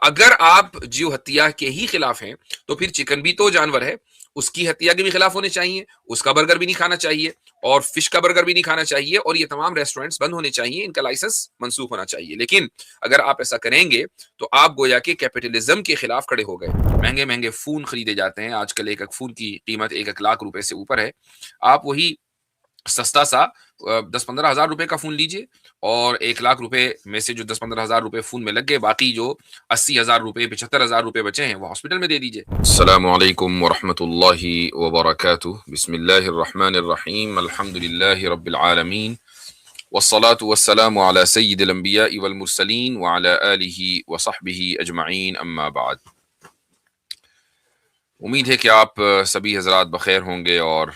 اگر آپ جیو ہتیا کے ہی خلاف ہیں تو پھر چکن بھی تو جانور ہے، اس کی ہتیا کے بھی خلاف ہونے چاہیے، اس کا برگر بھی نہیں کھانا چاہیے، اور فش کا برگر بھی نہیں کھانا چاہیے، اور یہ تمام ریسٹورینٹس بند ہونے چاہیے، ان کا لائسنس منسوخ ہونا چاہیے۔ لیکن اگر آپ ایسا کریں گے تو آپ گویا کہ کیپٹلزم کے خلاف کھڑے ہو گئے۔ مہنگے مہنگے فون خریدے جاتے ہیں، آج کل ایک ایک فون کی قیمت 1 لاکھ روپے سے اوپر ہے۔ آپ وہی سستا سا 10-15 ہزار روپے کا فون لیجئے، اور 1 لاکھ روپے میں سے جو 10-15 ہزار روپے فون میں لگ گئے، باقی جو 80 ہزار روپے 75 ہزار روپے بچے ہیں وہ ہاسپٹل میں دے دیجئے۔ السلام علیکم ورحمۃ اللہ وبرکاتہ۔ بسم اللہ الرحمن الرحیم، الحمد للہ رب العالمین، والصلاة والسلام علی سید الانبیاء والمرسلین وعلی آلہ وصحبہ اجمعین، اما بعد۔ امید ہے کہ آپ سبھی حضرات بخیر ہوں گے اور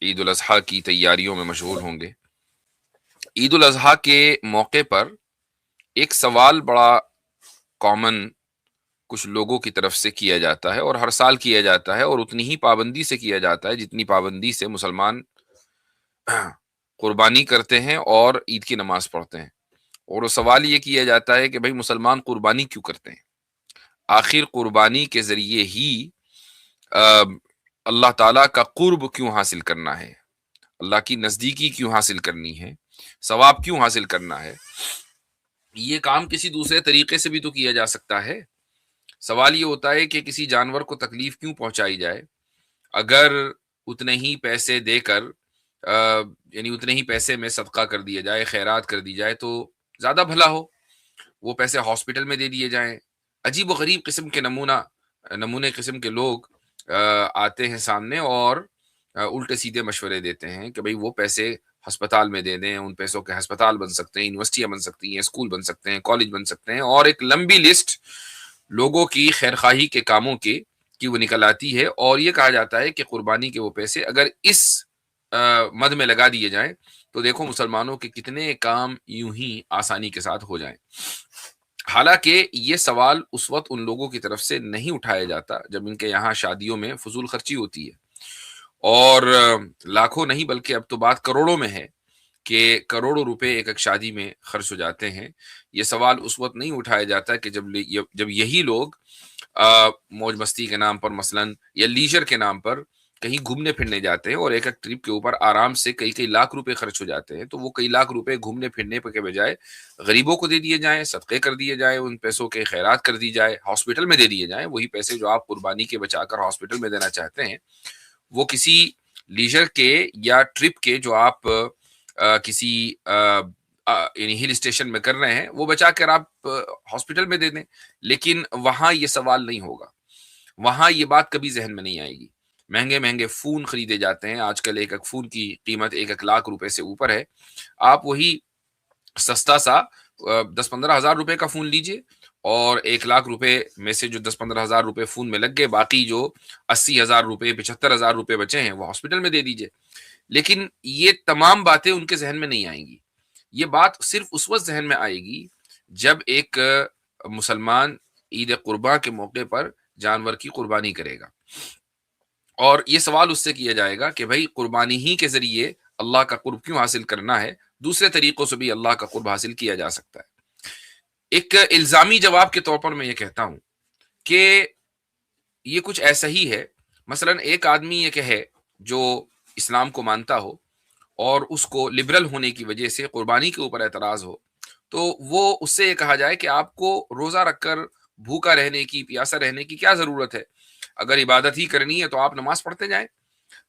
عید الاضحیٰ کی تیاریوں میں مشغول ہوں گے۔ عید الاضحیٰ کے موقع پر ایک سوال بڑا کامن کچھ لوگوں کی طرف سے کیا جاتا ہے، اور ہر سال کیا جاتا ہے، اور اتنی ہی پابندی سے کیا جاتا ہے جتنی پابندی سے مسلمان قربانی کرتے ہیں اور عید کی نماز پڑھتے ہیں۔ اور وہ سوال یہ کیا جاتا ہے کہ بھئی مسلمان قربانی کیوں کرتے ہیں؟ آخر قربانی کے ذریعے ہی اللہ تعالیٰ کا قرب کیوں حاصل کرنا ہے؟ اللہ کی نزدیکی کیوں حاصل کرنی ہے؟ ثواب کیوں حاصل کرنا ہے؟ یہ کام کسی دوسرے طریقے سے بھی تو کیا جا سکتا ہے۔ سوال یہ ہوتا ہے کہ کسی جانور کو تکلیف کیوں پہنچائی جائے؟ اگر اتنے ہی پیسے دے کر یعنی اتنے ہی پیسے میں صدقہ کر دیا جائے، خیرات کر دی جائے تو زیادہ بھلا ہو، وہ پیسے ہاسپٹل میں دے دیے جائیں۔ عجیب و غریب قسم کے نمونے قسم کے لوگ آتے ہیں سامنے اور الٹے سیدھے مشورے دیتے ہیں کہ بھئی وہ پیسے ہسپتال میں دے دیں، ان پیسوں کے ہسپتال بن سکتے ہیں، یونیورسٹیاں بن سکتی ہیں، اسکول بن سکتے ہیں، کالج بن سکتے ہیں، اور ایک لمبی لسٹ لوگوں کی خیرخواہی کے کاموں کی وہ نکل آتی ہے۔ اور یہ کہا جاتا ہے کہ قربانی کے وہ پیسے اگر اس مد میں لگا دیے جائیں تو دیکھو مسلمانوں کے کتنے کام یوں ہی آسانی کے ساتھ ہو جائیں۔ حالانکہ یہ سوال اس وقت ان لوگوں کی طرف سے نہیں اٹھایا جاتا جب ان کے یہاں شادیوں میں فضول خرچی ہوتی ہے، اور لاکھوں نہیں بلکہ اب تو بات کروڑوں میں ہے کہ کروڑوں روپے ایک ایک شادی میں خرچ ہو جاتے ہیں۔ یہ سوال اس وقت نہیں اٹھایا جاتا کہ جب یہی لوگ موج مستی کے نام پر مثلاً یا لیجر کے نام پر کہیں گھومنے پھرنے جاتے ہیں، اور ایک ایک ٹرپ کے اوپر آرام سے کئی لاکھ روپے خرچ ہو جاتے ہیں، تو وہ کئی لاکھ روپے گھومنے پھرنے کے بجائے غریبوں کو دے دیے جائیں، صدقے کر دیے جائیں، ان پیسوں کے خیرات کر دی جائے، ہاسپٹل میں دے دیے جائیں۔ وہی پیسے جو آپ قربانی کے بچا کر ہاسپٹل میں دینا چاہتے ہیں، وہ کسی لیجر کے یا ٹرپ کے جو آپ کسی یعنی ہل اسٹیشن میں کر رہے ہیں، وہ بچا کر آپ ہاسپٹل میں دے دیں۔ لیکن وہاں یہ سوال نہیں ہوگا، وہاں یہ بات کبھی ذہن میں نہیں آئے گی۔ مہنگے مہنگے فون خریدے جاتے ہیں، آج کل ایک ایک فون کی قیمت 1 لاکھ روپے سے اوپر ہے۔ آپ وہی سستا سا 10-15 ہزار روپے کا فون لیجئے، اور 1 لاکھ روپے میں سے جو 10-15 ہزار روپے فون میں لگ گئے، باقی جو 80 ہزار روپے 75 ہزار روپے بچے ہیں وہ ہاسپٹل میں دے دیجئے۔ لیکن یہ تمام باتیں ان کے ذہن میں نہیں آئیں گی۔ یہ بات صرف اس وقت ذہن میں آئے گی جب ایک مسلمان عید قرباں کے موقع پر جانور کی قربانی کرے گا، اور یہ سوال اس سے کیا جائے گا کہ بھائی قربانی ہی کے ذریعے اللہ کا قرب کیوں حاصل کرنا ہے؟ دوسرے طریقوں سے بھی اللہ کا قرب حاصل کیا جا سکتا ہے۔ ایک الزامی جواب کے طور پر میں یہ کہتا ہوں کہ یہ کچھ ایسا ہی ہے، مثلا ایک آدمی یہ کہے جو اسلام کو مانتا ہو اور اس کو لبرل ہونے کی وجہ سے قربانی کے اوپر اعتراض ہو، تو وہ اس سے یہ کہا جائے کہ آپ کو روزہ رکھ کر بھوکا رہنے کی، پیاسا رہنے کی کیا ضرورت ہے؟ اگر عبادت ہی کرنی ہے تو آپ نماز پڑھتے جائیں۔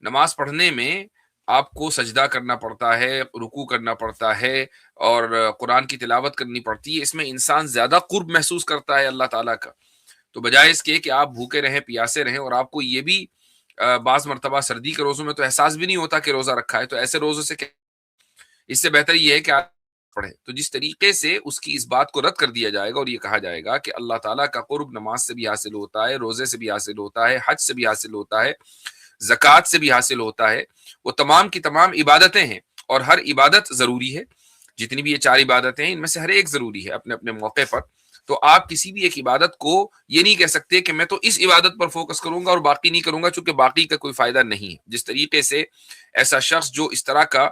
نماز پڑھنے میں آپ کو سجدہ کرنا پڑتا ہے، رکوع کرنا پڑتا ہے، اور قرآن کی تلاوت کرنی پڑتی ہے۔ اس میں انسان زیادہ قرب محسوس کرتا ہے اللہ تعالیٰ کا۔ تو بجائے اس کے کہ آپ بھوکے رہیں، پیاسے رہیں، اور آپ کو یہ بھی بعض مرتبہ سردی کے روزوں میں تو احساس بھی نہیں ہوتا کہ روزہ رکھا ہے، تو ایسے روزوں سے اس سے بہتر یہ ہے کہ آپ پڑھیں۔ تو جس طریقے سے اس کی اس بات کو رد کر دیا جائے گا اور یہ کہا جائے گا کہ اللہ تعالیٰ کا قرب نماز سے بھی حاصل ہوتا ہے، روزے سے بھی حاصل ہوتا ہے، حج سے بھی حاصل ہوتا ہے، زکوٰۃ سے بھی حاصل ہوتا ہے، وہ تمام کی تمام عبادتیں ہیں، اور ہر عبادت ضروری ہے۔ جتنی بھی یہ 4 عبادتیں ہیں، ان میں سے ہر ایک ضروری ہے اپنے اپنے موقع پر۔ تو آپ کسی بھی ایک عبادت کو یہ نہیں کہہ سکتے کہ میں تو اس عبادت پر فوکس کروں گا اور باقی نہیں کروں گا، چونکہ باقی کا کوئی فائدہ نہیں ہے۔ جس طریقے سے ایسا شخص جو اس طرح کا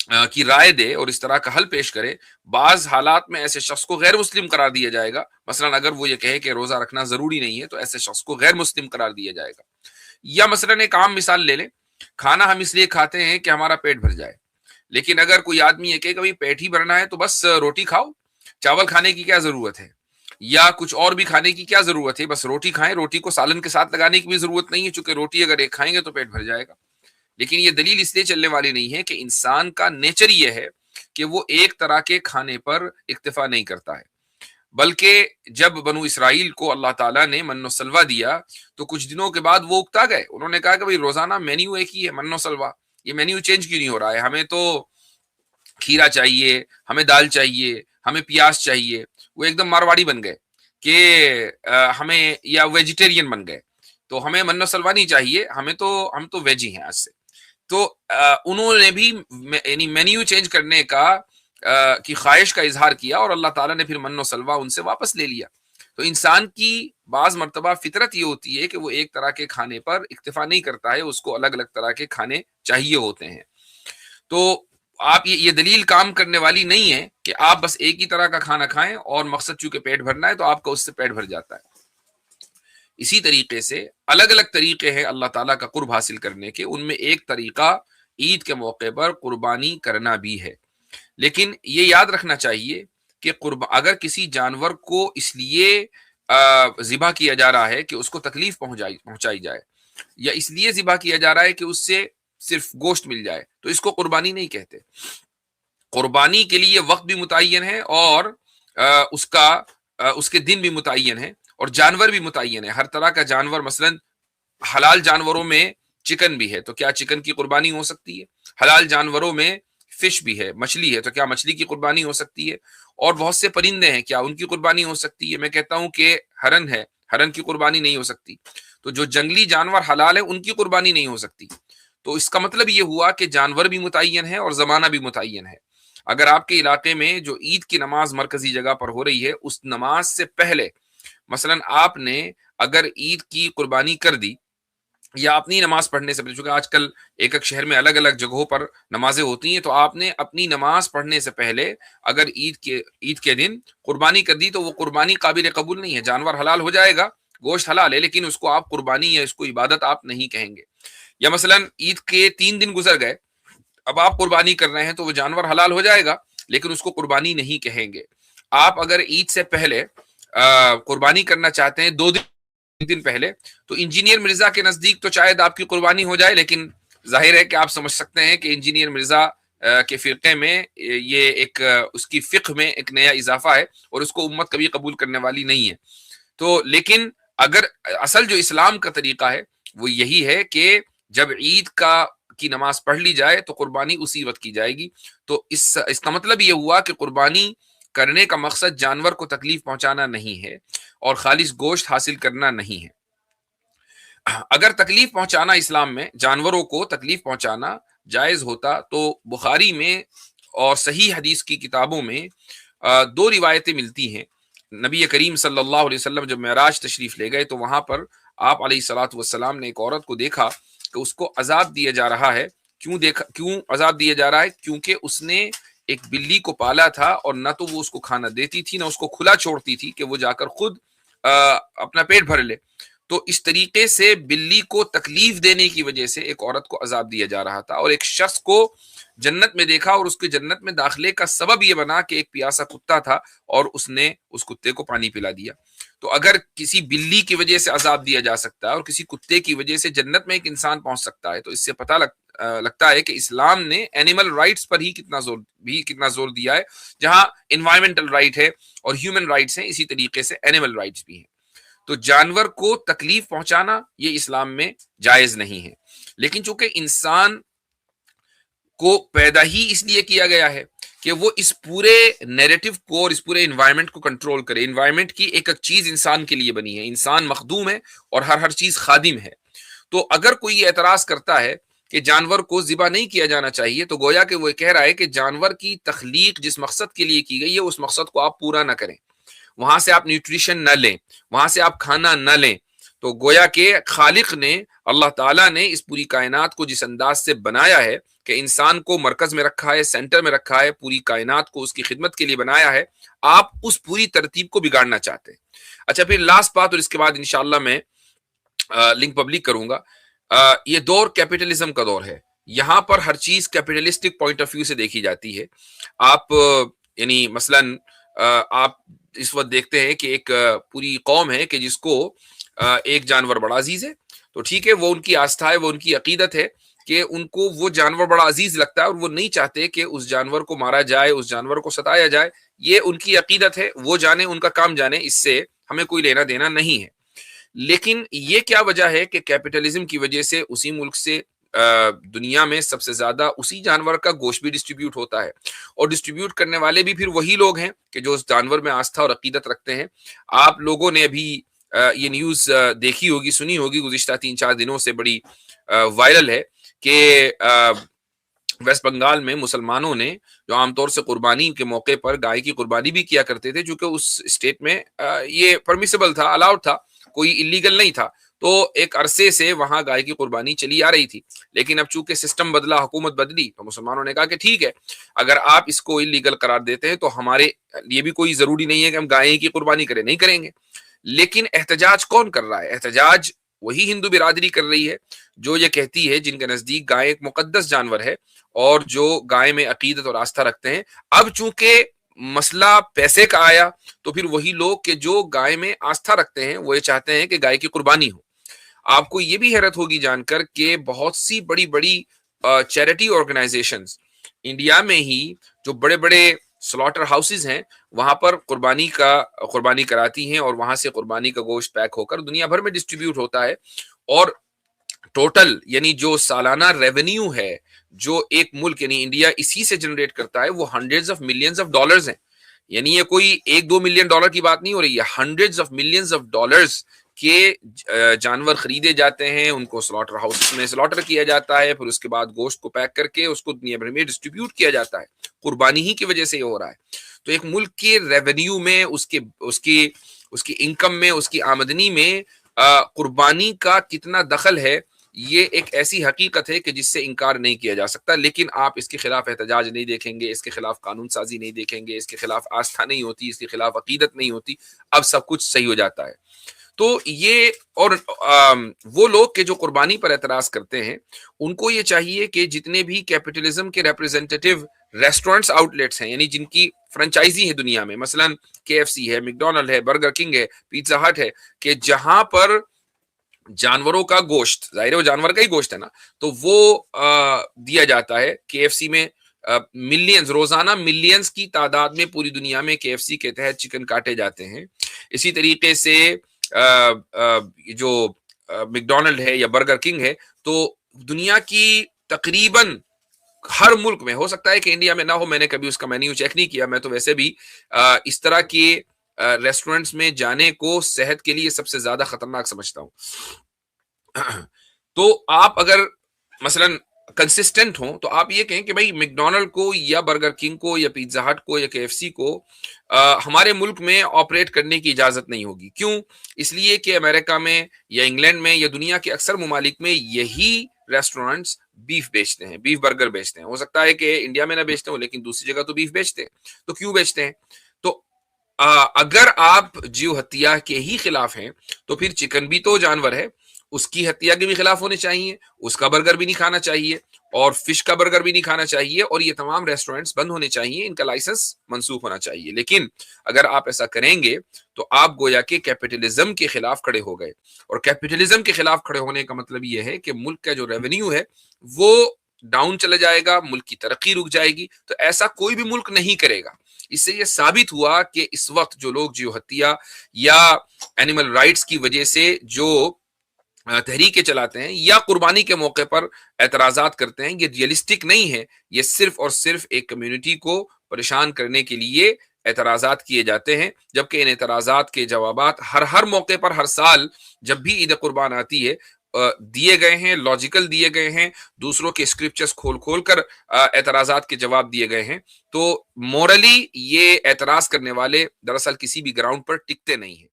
کی رائے دے اور اس طرح کا حل پیش کرے، بعض حالات میں ایسے شخص کو غیر مسلم قرار دیا جائے گا. مثلا اگر وہ یہ کہے کہ روزہ رکھنا ضروری نہیں ہے تو ایسے شخص کو غیر مسلم قرار دیا جائے گا. یا مثلا ایک عام مثال لے لیں، کھانا ہم اس لیے کھاتے ہیں کہ ہمارا پیٹ بھر جائے، لیکن اگر کوئی آدمی یہ کہے کہ پیٹ ہی بھرنا ہے تو بس روٹی کھاؤ، چاول کھانے کی کیا ضرورت ہے، یا کچھ اور بھی کھانے کی کیا ضرورت ہے، بس روٹی کھائیں، روٹی کو سالن کے ساتھ لگانے کی بھی ضرورت نہیں ہے، چونکہ روٹی اگر ایک کھائیں گے تو پیٹ بھر جائے گا. لیکن یہ دلیل اس لیے چلنے والی نہیں ہے کہ انسان کا نیچر یہ ہے کہ وہ ایک طرح کے کھانے پر اکتفا نہیں کرتا ہے، بلکہ جب بنو اسرائیل کو اللہ تعالیٰ نے من و سلوا دیا تو کچھ دنوں کے بعد وہ اکتا گئے. انہوں نے کہا کہ بھائی روزانہ مینیو ایک ہی ہے، من و سلوا، یہ مینیو چینج کیوں نہیں ہو رہا ہے، ہمیں تو کھیرا چاہیے، ہمیں دال چاہیے، ہمیں پیاز چاہیے. وہ ایک دم مارواڑی بن گئے کہ ہمیں، یا ویجیٹیرین بن گئے، تو ہمیں من و سلوا نہیں چاہیے، ہم تو ویجی ہیں آج سے. تو انہوں نے بھی یعنی مینیو چینج کرنے کی خواہش کا اظہار کیا، اور اللہ تعالیٰ نے پھر من و سلوا ان سے واپس لے لیا. تو انسان کی بعض مرتبہ فطرت یہ ہوتی ہے کہ وہ ایک طرح کے کھانے پر اکتفا نہیں کرتا ہے، اس کو الگ الگ طرح کے کھانے چاہیے ہوتے ہیں. تو آپ یہ دلیل کام کرنے والی نہیں ہے کہ آپ بس ایک ہی طرح کا کھانا کھائیں اور مقصد چونکہ پیٹ بھرنا ہے تو آپ کا اس سے پیٹ بھر جاتا ہے. اسی طریقے سے الگ الگ طریقے ہیں اللہ تعالیٰ کا قرب حاصل کرنے کے. ان میں ایک طریقہ عید کے موقع پر قربانی کرنا بھی ہے. لیکن یہ یاد رکھنا چاہیے کہ اگر کسی جانور کو اس لیے ذبح کیا جا رہا ہے کہ اس کو تکلیف پہنچائی جائے، یا اس لیے ذبح کیا جا رہا ہے کہ اس سے صرف گوشت مل جائے، تو اس کو قربانی نہیں کہتے. قربانی کے لیے وقت بھی متعین ہے، اور اس کے دن بھی متعین ہے، اور جانور بھی متعین ہے. ہر طرح کا جانور، مثلا حلال جانوروں میں چکن بھی ہے تو کیا چکن کی قربانی ہو سکتی ہے؟ حلال جانوروں میں فش بھی ہے، مچھلی ہے، تو کیا مچھلی کی قربانی ہو سکتی ہے؟ اور بہت سے پرندے ہیں، کیا ان کی قربانی ہو سکتی ہے؟ میں کہتا ہوں کہ ہرن ہے، ہرن کی قربانی نہیں ہو سکتی. تو جو جنگلی جانور حلال ہے ان کی قربانی نہیں ہو سکتی. تو اس کا مطلب یہ ہوا کہ جانور بھی متعین ہے اور زمانہ بھی متعین ہے. اگر آپ کے علاقے میں جو عید کی نماز مرکزی جگہ پر ہو رہی ہے، اس نماز سے پہلے مثلا آپ نے اگر عید کی قربانی کر دی، یا اپنی نماز پڑھنے سے پہلے، چونکہ آج کل ایک شہر میں الگ الگ جگہوں پر نمازیں ہوتی ہیں، تو آپ نے اپنی نماز پڑھنے سے پہلے اگر عید کے دن قربانی کر دی تو وہ قربانی قابل قبول نہیں ہے. جانور حلال ہو جائے گا، گوشت حلال ہے، لیکن اس کو آپ قربانی یا اس کو عبادت آپ نہیں کہیں گے. یا مثلا عید کے 3 دن گزر گئے، اب آپ قربانی کر رہے ہیں تو وہ جانور حلال ہو جائے گا، لیکن اس کو قربانی نہیں کہیں گے. آپ اگر عید سے پہلے قربانی کرنا چاہتے ہیں 2 دن پہلے، تو انجینئر مرزا کے نزدیک تو شاید آپ کی قربانی ہو جائے، لیکن ظاہر ہے کہ آپ سمجھ سکتے ہیں کہ انجینئر مرزا کے فرقے میں یہ ایک اس کی فقہ میں ایک نیا اضافہ ہے، اور اس کو امت کبھی قبول کرنے والی نہیں ہے. تو لیکن اگر اصل جو اسلام کا طریقہ ہے وہ یہی ہے کہ جب عید کی نماز پڑھ لی جائے تو قربانی اسی وقت کی جائے گی. تو اس کا مطلب یہ ہوا کہ قربانی کرنے کا مقصد جانور کو تکلیف پہنچانا نہیں ہے اور خالص گوشت حاصل کرنا نہیں ہے. اگر تکلیف پہنچانا اسلام میں، جانوروں کو تکلیف پہنچانا جائز ہوتا تو بخاری میں اور صحیح حدیث کی کتابوں میں 2 روایتیں ملتی ہیں. نبی کریم صلی اللہ علیہ وسلم جب معراج تشریف لے گئے تو وہاں پر آپ علیہ الصلوۃ والسلام نے ایک عورت کو دیکھا کہ اس کو عذاب دیا جا رہا ہے. کیوں عذاب دیا جا رہا ہے؟ کیونکہ اس نے ایک بلی کو پالا تھا، اور نہ تو وہ اس کو کھانا دیتی تھی، نہ اس کو کھلا چھوڑتی تھی کہ وہ جا کر خود اپنا پیٹ بھر لے. تو اس طریقے سے بلی کو تکلیف دینے کی وجہ سے ایک عورت کو عذاب دیا جا رہا تھا، اور ایک شخص کو جنت میں دیکھا اور اس کے جنت میں داخلے کا سبب یہ بنا کہ ایک پیاسا کتا تھا اور اس نے اس کتے کو پانی پلا دیا. تو اگر کسی بلی کی وجہ سے عذاب دیا جا سکتا ہے اور کسی کتے کی وجہ سے جنت میں ایک انسان پہنچ سکتا ہے، تو اس سے پتہ لگتا ہے کہ اسلام نے اینیمل رائٹس پر ہی کتنا زور دیا ہے. جہاں انوائرمنٹل رائٹ ہے اور ہیومن رائٹس ہیں، اسی طریقے سے اینیمل رائٹس بھی ہیں. تو جانور کو تکلیف پہنچانا یہ اسلام میں جائز نہیں ہے. لیکن چونکہ انسان کو پیدا ہی اس لیے کیا گیا ہے کہ وہ اس پورے نیریٹو کو اور اس پورے انوائرمنٹ کو کنٹرول کرے. انوائرمنٹ کی ایک چیز انسان کے لیے بنی ہے، انسان مخدوم ہے اور ہر چیز خادم ہے. تو اگر کوئی یہ اعتراض کرتا ہے کہ جانور کو ذبح نہیں کیا جانا چاہیے، تو گویا کہ وہ کہہ رہا ہے کہ جانور کی تخلیق جس مقصد کے لیے کی گئی ہے اس مقصد کو آپ پورا نہ کریں، وہاں سے آپ نیوٹریشن نہ لیں، وہاں سے آپ کھانا نہ لیں. تو گویا کہ خالق نے، اللہ تعالیٰ نے اس پوری کائنات کو جس انداز سے بنایا ہے کہ انسان کو مرکز میں رکھا ہے, سینٹر میں رکھا ہے, پوری کائنات کو اس کی خدمت کے لیے بنایا ہے, آپ اس پوری ترتیب کو بگاڑنا چاہتے ہیں. اچھا پھر لاسٹ بات, اور اس کے بعد انشاءاللہ میں لنک پبلک کروں گا. یہ دور کیپٹلزم کا دور ہے. یہاں پر ہر چیز کیپٹلسٹک پوائنٹ آف ویو سے دیکھی جاتی ہے. آپ یعنی مثلاً آپ اس وقت دیکھتے ہیں کہ ایک پوری قوم ہے کہ جس کو ایک جانور بڑا عزیز ہے, تو ٹھیک ہے, وہ ان کی آستھا ہے, وہ ان کی عقیدت ہے کہ ان کو وہ جانور بڑا عزیز لگتا ہے, اور وہ نہیں چاہتے کہ اس جانور کو مارا جائے, اس جانور کو ستایا جائے. یہ ان کی عقیدت ہے, وہ جانے, ان کا کام جانے, اس سے ہمیں کوئی لینا دینا نہیں ہے. لیکن یہ کیا وجہ ہے کہ کیپٹلزم کی وجہ سے اسی ملک سے دنیا میں سب سے زیادہ اسی جانور کا گوشت بھی ڈسٹریبیوٹ ہوتا ہے, اور ڈسٹریبیوٹ کرنے والے بھی پھر وہی لوگ ہیں کہ جو اس جانور میں آستھا اور عقیدت رکھتے ہیں. آپ لوگوں نے ابھی یہ نیوز دیکھی ہوگی, سنی ہوگی, گزشتہ 3-4 دنوں سے بڑی وائرل ہے کہ ویسٹ بنگال میں مسلمانوں نے جو عام طور سے قربانی کے موقع پر گائے کی قربانی بھی کیا کرتے تھے, چونکہ اس اسٹیٹ میں یہ پرمیسیبل تھا, الاؤڈ تھا, کوئی انلیگل نہیں تھا, تو ایک عرصے سے وہاں گائے کی قربانی چلی آ رہی تھی. لیکن اب چونکہ سسٹم بدلا, حکومت بدلی, تو مسلمانوں نے کہا کہ ٹھیک ہے, اگر آپ اس کو انلیگل قرار دیتے ہیں تو ہمارے یہ بھی کوئی ضروری نہیں ہے کہ ہم گائے کی قربانی کریں, نہیں کریں گے. لیکن احتجاج کون کر رہا ہے؟ احتجاج وہی ہندو برادری کر رہی ہے جو یہ کہتی ہے, جن کے نزدیک گائے ایک مقدس جانور ہے اور جو گائے میں عقیدت اور آستھا رکھتے ہیں. اب چونکہ مسئلہ پیسے کا آیا, تو پھر وہی لوگ کہ جو گائے میں آستھا رکھتے ہیں وہ یہ چاہتے ہیں کہ گائے کی قربانی ہو. آپ کو یہ بھی حیرت ہوگی جان کر کہ بہت سی بڑی بڑی چیریٹی آرگنائزیشنز انڈیا میں ہی, جو بڑے بڑے سلاٹر ہاؤسز ہیں, وہاں پر قربانی کراتی ہیں, اور وہاں سے قربانی کا گوشت پیک ہو کر دنیا بھر میں ڈسٹریبیوٹ ہوتا ہے. اور ٹوٹل یعنی جو سالانہ ریونیو ہے جو ایک ملک یعنی انڈیا اسی سے جنریٹ کرتا ہے, وہ hundreds of millions of dollars ہیں. یعنی یہ کوئی 1-2 ملین ڈالر کی بات نہیں ہو رہی ہے, hundreds of millions of dollars کے جانور خریدے جاتے ہیں, ان کو سلاٹر ہاؤس میں سلاٹر کیا جاتا ہے, پھر اس کے بعد گوشت کو پیک کر کے اس کو دنیا بھر میں ڈسٹریبیوٹ کیا جاتا ہے. قربانی ہی کی وجہ سے یہ ہو رہا ہے. تو ایک ملک کے ریونیو میں, اس کی انکم میں, اس کی آمدنی میں قربانی کا کتنا دخل ہے, یہ ایک ایسی حقیقت ہے کہ جس سے انکار نہیں کیا جا سکتا. لیکن آپ اس کے خلاف احتجاج نہیں دیکھیں گے, اس کے خلاف قانون سازی نہیں دیکھیں گے, اس کے خلاف آستھا نہیں ہوتی, اس کے خلاف عقیدت نہیں ہوتی. اب سب کچھ صحیح ہو جاتا ہے. تو یہ اور وہ لوگ کہ جو قربانی پر اعتراض کرتے ہیں, ان کو یہ چاہیے کہ جتنے بھی کیپٹلزم کے ریپرزینٹیو ریسٹورنٹس آؤٹ لیٹس ہیں, یعنی جن کی فرنچائزی ہے دنیا میں, مثلا KFC ہے, میکڈونلڈ ہے, برگر کنگ ہے, پیزا ہٹ ہے, کہ جہاں پر جانوروں کا گوشت, ظاہر ہے وہ جانور کا ہی گوشت ہے نا, تو وہ دیا جاتا ہے. KFC میں ملینز, روزانہ ملینز کی تعداد میں پوری دنیا میں KFC کے تحت چکن کاٹے جاتے ہیں. اسی طریقے سے جو میکڈونلڈ ہے یا برگر کنگ ہے, تو دنیا کی تقریباً ہر ملک میں, ہو سکتا ہے کہ انڈیا میں نہ ہو, میں نے کبھی اس کا مینیو چیک نہیں کیا, میں تو ویسے بھی اس طرح کے ریسٹورنٹس میں جانے کو صحت کے لیے سب سے زیادہ خطرناک سمجھتا ہوں. تو آپ اگر مثلا کنسسٹنٹ ہوں تو آپ یہ کہیں کہ بھائی میکڈونلڈ کو یا برگر کنگ کو یا پیزا ہٹ کو یا KFC کو ہمارے ملک میں آپریٹ کرنے کی اجازت نہیں ہوگی. کیوں؟ اس لیے کہ امریکہ میں یا انگلینڈ میں یا دنیا کے اکثر ممالک میں یہی ریسٹورنٹس بیف بیچتے ہیں, بیف برگر بیچتے ہیں. ہو سکتا ہے کہ انڈیا میں نہ بیچتے ہوں, لیکن دوسری جگہ تو بیف بیچتے ہیں. تو کیوں بیچتے ہیں؟ تو اگر آپ جیو ہتیا کے ہی خلاف ہیں تو پھر چکن بھی تو جانور ہے, اس کی ہتیا کے بھی خلاف ہونے چاہیے, اس کا برگر بھی نہیں کھانا چاہیے, اور فش کا برگر بھی نہیں کھانا چاہیے, اور یہ تمام ریسٹورنٹس بند ہونے چاہیے, ان کا لائسنس منسوخ ہونا چاہیے. لیکن اگر آپ ایسا کریں گے تو آپ گویا کہ کیپٹلزم کے خلاف کھڑے ہو گئے, اور کیپٹلزم کے خلاف کھڑے ہونے کا مطلب یہ ہے کہ ملک کا جو ریونیو ہے وہ ڈاؤن چلا جائے گا, ملک کی ترقی رک جائے گی. تو ایسا کوئی بھی ملک نہیں کرے گا. اس سے یہ ثابت ہوا کہ اس وقت جو لوگ جیو ہتیا یا اینیمل رائٹس کی وجہ سے جو تحریکیں چلاتے ہیں یا قربانی کے موقع پر اعتراضات کرتے ہیں, یہ ریئلسٹک نہیں ہے. یہ صرف اور صرف ایک کمیونٹی کو پریشان کرنے کے لیے اعتراضات کیے جاتے ہیں, جبکہ ان اعتراضات کے جوابات ہر موقع پر ہر سال جب بھی عید قربان آتی ہے دیے گئے ہیں, لاجیکل دیے گئے ہیں, دوسروں کے اسکرپچرز کھول کر اعتراضات کے جواب دیے گئے ہیں. تو مورلی یہ اعتراض کرنے والے دراصل کسی بھی گراؤنڈ پر ٹکتے نہیں ہیں.